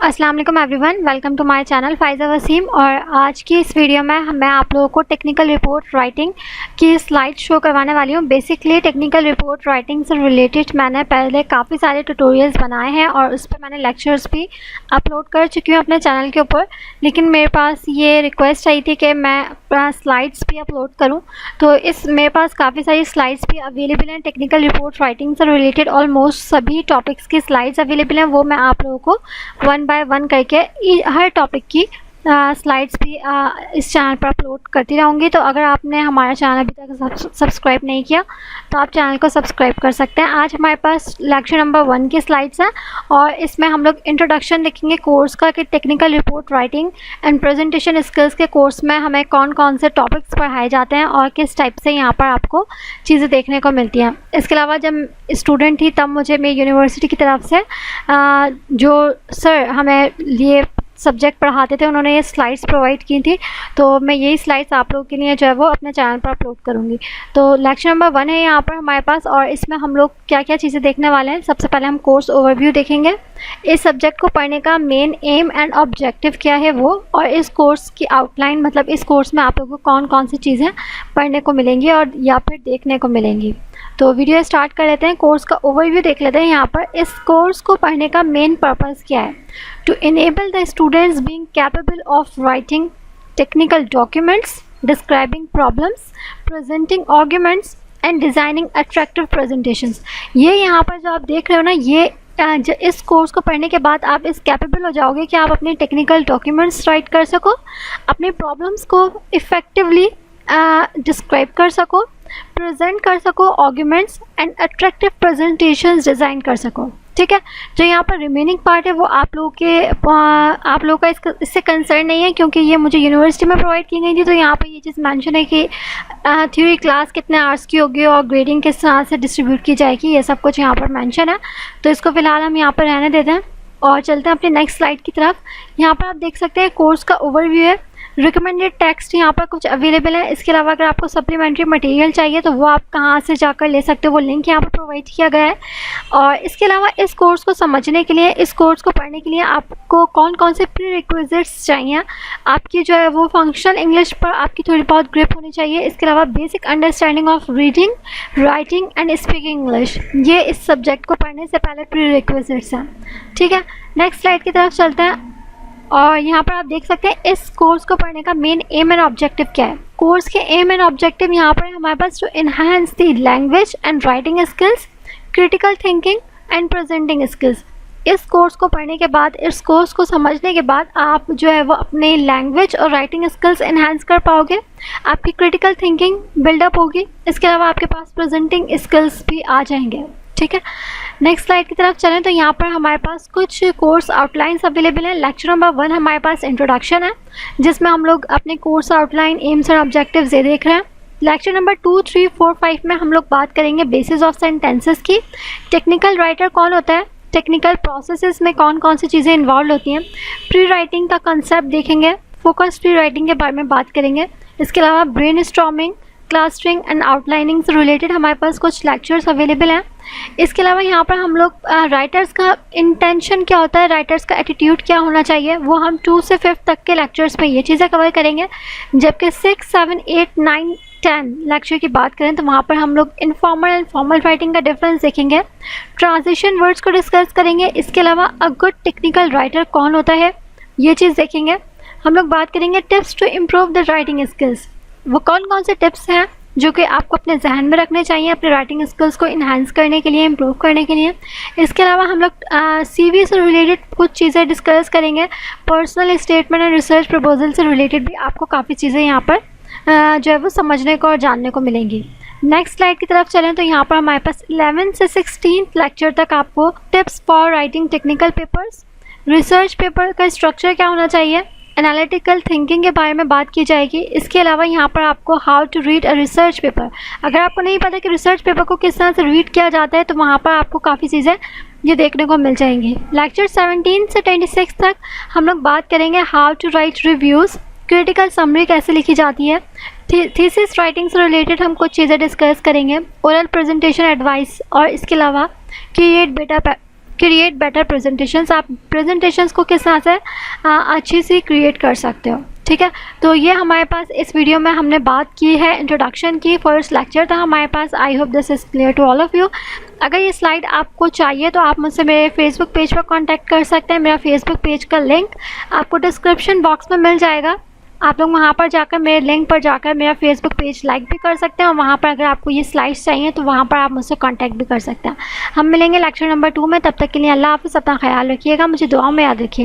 अस्सलाम वालेकुम everyone, welcome to my channel Faiza Waseem. और आज की इस वीडियो में मैं आप लोगों को टेक्निकल रिपोर्ट राइटिंग की स्लाइड शो करवाने वाली हूँ। बेसिकली टेक्निकल रिपोर्ट राइटिंग से रिलेटेड मैंने पहले काफ़ी सारे ट्यूटोरियल्स बनाए हैं और उस पर मैंने लेक्चर्स भी अपलोड कर चुकी हूँ अपने चैनल के ऊपर, लेकिन मेरे पास ये रिक्वेस्ट आई थी कि मैं स्लाइड्स भी अपलोड करूँ। तो मेरे पास काफ़ी सारी स्लाइड्स भी अवेलेबल हैं टेक्निकल रिपोर्ट राइटिंग से रिलेटेड। ऑलमोस्ट सभी टॉपिक्स की स्लाइड्स अवेलेबल हैं, वो मैं आप लोगों को वन बाय वन करके हर टॉपिक की स्लाइड्स भी इस चैनल पर अपलोड करती रहूँगी। तो अगर आपने हमारा चैनल अभी तक सब्सक्राइब नहीं किया तो आप चैनल को सब्सक्राइब कर सकते हैं। आज हमारे पास लेक्चर नंबर 1 की स्लाइड्स हैं और इसमें हम लोग इंट्रोडक्शन देखेंगे कोर्स का कि technical report writing and presentation skills के कोर्स में हमें कौन कौन से टॉपिक्स पढ़ाए जाते हैं और किस टाइप से यहाँ पर आपको चीज़ें देखने को मिलती हैं। इसके अलावा जब स्टूडेंट थी तब मुझे मेरी यूनिवर्सिटी की तरफ से जो सर हमें ये सब्जेक्ट पढ़ाते थे उन्होंने ये स्लाइड्स प्रोवाइड की थी, तो मैं यही स्लाइड्स आप लोगों के लिए जो है वो अपने चैनल पर अपलोड करूँगी। तो लेक्चर नंबर 1 है यहाँ पर हमारे पास और इसमें हम लोग क्या क्या चीज़ें देखने वाले हैं। सबसे पहले हम कोर्स ओवरव्यू देखेंगे, इस सब्जेक्ट को पढ़ने का मेन एम एंड ऑब्जेक्टिव क्या है वो, और इस कोर्स की आउटलाइन मतलब इस कोर्स में आप लोगों को कौन कौन सी चीज़ें पढ़ने को मिलेंगी और या फिर देखने को मिलेंगी। तो वीडियो स्टार्ट कर लेते हैं। कोर्स का ओवरव्यू देख लेते हैं। यहाँ पर इस कोर्स को पढ़ने का मेन पर्पस क्या है, to enable the students being capable of writing technical documents, describing problems, presenting arguments and designing attractive presentations. ये यहाँ पर जो आप देख रहे हो ना, ये इस कोर्स को पढ़ने के बाद आप इस कैपेबल हो जाओगे कि आप अपने टेक्निकल डॉक्यूमेंट्स राइट कर सको, अपने प्रॉब्लम्स को इफ़ेक्टिवली डिस्क्राइब कर सको, प्रेजेंट कर सको arguments and attractive presentations design कर सको। ठीक है, जो यहाँ पर रिमेनिंग पार्ट है वो आप लोगों का इससे कंसर्न नहीं है क्योंकि ये मुझे यूनिवर्सिटी में प्रोवाइड की गई थी। तो यहाँ पर ये चीज़ मेंशन है कि थ्योरी क्लास कितने आवर्स की होगी और ग्रेडिंग किस तरह से डिस्ट्रीब्यूट की जाएगी, ये सब कुछ यहाँ पर मेंशन है। तो इसको फ़िलहाल हम यहाँ पर रहने देते हैं और चलते हैं अपने नेक्स्ट स्लाइड की तरफ। यहाँ पर आप देख सकते हैं कोर्स का ओवरव्यू है, रिकमेंडेड टेक्स्ट यहाँ पर कुछ अवेलेबल है। इसके अलावा अगर आपको सप्लीमेंट्री मटेरियल चाहिए तो वो आप कहाँ से जाकर ले सकते हो, वो लिंक यहाँ पर प्रोवाइड किया गया है। और इसके अलावा इस कोर्स को समझने के लिए, इस कोर्स को पढ़ने के लिए आपको कौन कौन से प्री रिक्विजिट्स चाहिए, आपकी जो है वो फंक्शनल इंग्लिश पर आपकी थोड़ी बहुत ग्रिप होनी चाहिए। इसके अलावा basic understanding of reading, writing and speaking English, ये इस सब्जेक्ट को पढ़ने से पहले प्री रिक्विजिट्स हैं। ठीक है, नेक्स्ट स्लाइड की तरफ चलते हैं और यहाँ पर आप देख सकते हैं इस कोर्स को पढ़ने का मेन एम एंड ऑब्जेक्टिव क्या है। कोर्स के एम एंड ऑब्जेक्टिव यहाँ पर हमारे पास to enhance the language and writing skills, critical thinking and presenting skills. इस कोर्स को पढ़ने के बाद, इस कोर्स को समझने के बाद आप जो है वो अपने लैंग्वेज और राइटिंग स्किल्स इन्हांस कर पाओगे, आपकी क्रिटिकल थिंकिंग बिल्डअप होगी, इसके अलावा आपके पास प्रेजेंटिंग स्किल्स भी आ जाएंगे। ठीक है, नेक्स्ट स्लाइड की तरफ चलें तो यहाँ पर हमारे पास कुछ कोर्स आउटलाइंस अवेलेबल हैं। लेक्चर नंबर 1 हमारे पास इंट्रोडक्शन है जिसमें हम लोग अपने कोर्स आउटलाइन, एम्स और ऑब्जेक्टिव्स ये देख रहे हैं। लेक्चर नंबर 2, 3, 4, 5 में हम लोग बात करेंगे बेसिस ऑफ सेंटेंसेस की, टेक्निकल राइटर कौन होता है, टेक्निकल प्रोसेसेस में कौन कौन सी चीज़ें इन्वॉल्व होती हैं, प्री राइटिंग का कंसेप्ट देखेंगे, फोकस प्री राइटिंग के बारे में बात करेंगे। इसके अलावा brain storming, clustering and outlining से रिलेटेड हमारे पास कुछ लेक्चर्स अवेलेबल हैं। इसके अलावा यहाँ पर हम लोग राइटर्स का इंटेंशन क्या होता है, राइटर्स का एटीट्यूड क्या होना चाहिए, वो हम 2 से 5 तक के लेक्चर्स में ये चीज़ें कवर करेंगे। जबकि 6, 7, 8, 9, 10 लेक्चर की बात करें तो वहाँ पर हम लोग इनफॉर्मल एंड फॉर्मल राइटिंग का डिफरेंस देखेंगे, ट्रांजिशन वर्ड्स को डिस्कस करेंगे। इसके अलावा अ गुड टेक्निकल राइटर कौन होता है ये चीज़ देखेंगे। हम लोग बात करेंगे tips to improve the writing skills, वो कौन कौन से टिप्स हैं जो कि आपको अपने जहन में रखने चाहिए अपने राइटिंग स्किल्स को इन्हांस करने के लिए, इम्प्रूव करने के लिए। इसके अलावा हम लोग CV से रिलेटेड कुछ चीज़ें डिस्कस करेंगे, पर्सनल स्टेटमेंट और रिसर्च प्रपोजल से रिलेटेड भी आपको काफ़ी चीज़ें यहाँ पर जो है वो समझने को और जानने को मिलेंगी। नेक्स्ट स्लाइड की तरफ चलें तो यहाँ पर हमारे पास 11 से 16 लेक्चर तक आपको tips for writing technical papers, research paper का स्ट्रक्चर क्या होना चाहिए, एनालिटिकल थिंकिंग के बारे में बात की जाएगी। इसके अलावा यहाँ पर आपको how to read a research paper, अगर आपको नहीं पता कि रिसर्च पेपर को किस तरह से रीड किया जाता है तो वहाँ पर आपको काफ़ी चीज़ें ये देखने को मिल जाएंगी। लेक्चर 17 से 26 तक हम लोग बात करेंगे how to write reviews, critical summary कैसे लिखी जाती है, थीसिस राइटिंग से रिलेटेड हम कुछ चीज़ें डिस्कस करेंगे, ओरल प्रेजेंटेशन एडवाइस, और इसके अलावा क्रिएट क्रिएट बेटर प्रेजेंटेशंस, आप प्रेजेंटेशंस को किस तरह से अच्छी सी क्रिएट कर सकते हो। ठीक है, तो ये हमारे पास इस वीडियो में हमने बात की है, इंट्रोडक्शन की, फर्स्ट लेक्चर था हमारे पास। I hope this is clear to all of you. अगर ये स्लाइड आपको चाहिए तो आप मुझसे मेरे फेसबुक पेज पर कांटेक्ट कर सकते हैं। मेरा फेसबुक पेज का लिंक आपको डिस्क्रिप्शन बॉक्स में मिल जाएगा। आप लोग वहाँ पर जाकर मेरे लिंक पर जाकर मेरा फेसबुक पेज लाइक भी कर सकते हैं और वहाँ पर अगर आपको ये स्लाइड्स चाहिए तो वहाँ पर आप मुझसे कांटेक्ट भी कर सकते हैं। हम मिलेंगे लेक्चर नंबर 2 में, तब तक के लिए अल्लाह हाफ़िज़, अपना ख्याल रखिएगा, मुझे दुआ में याद रखिएगा।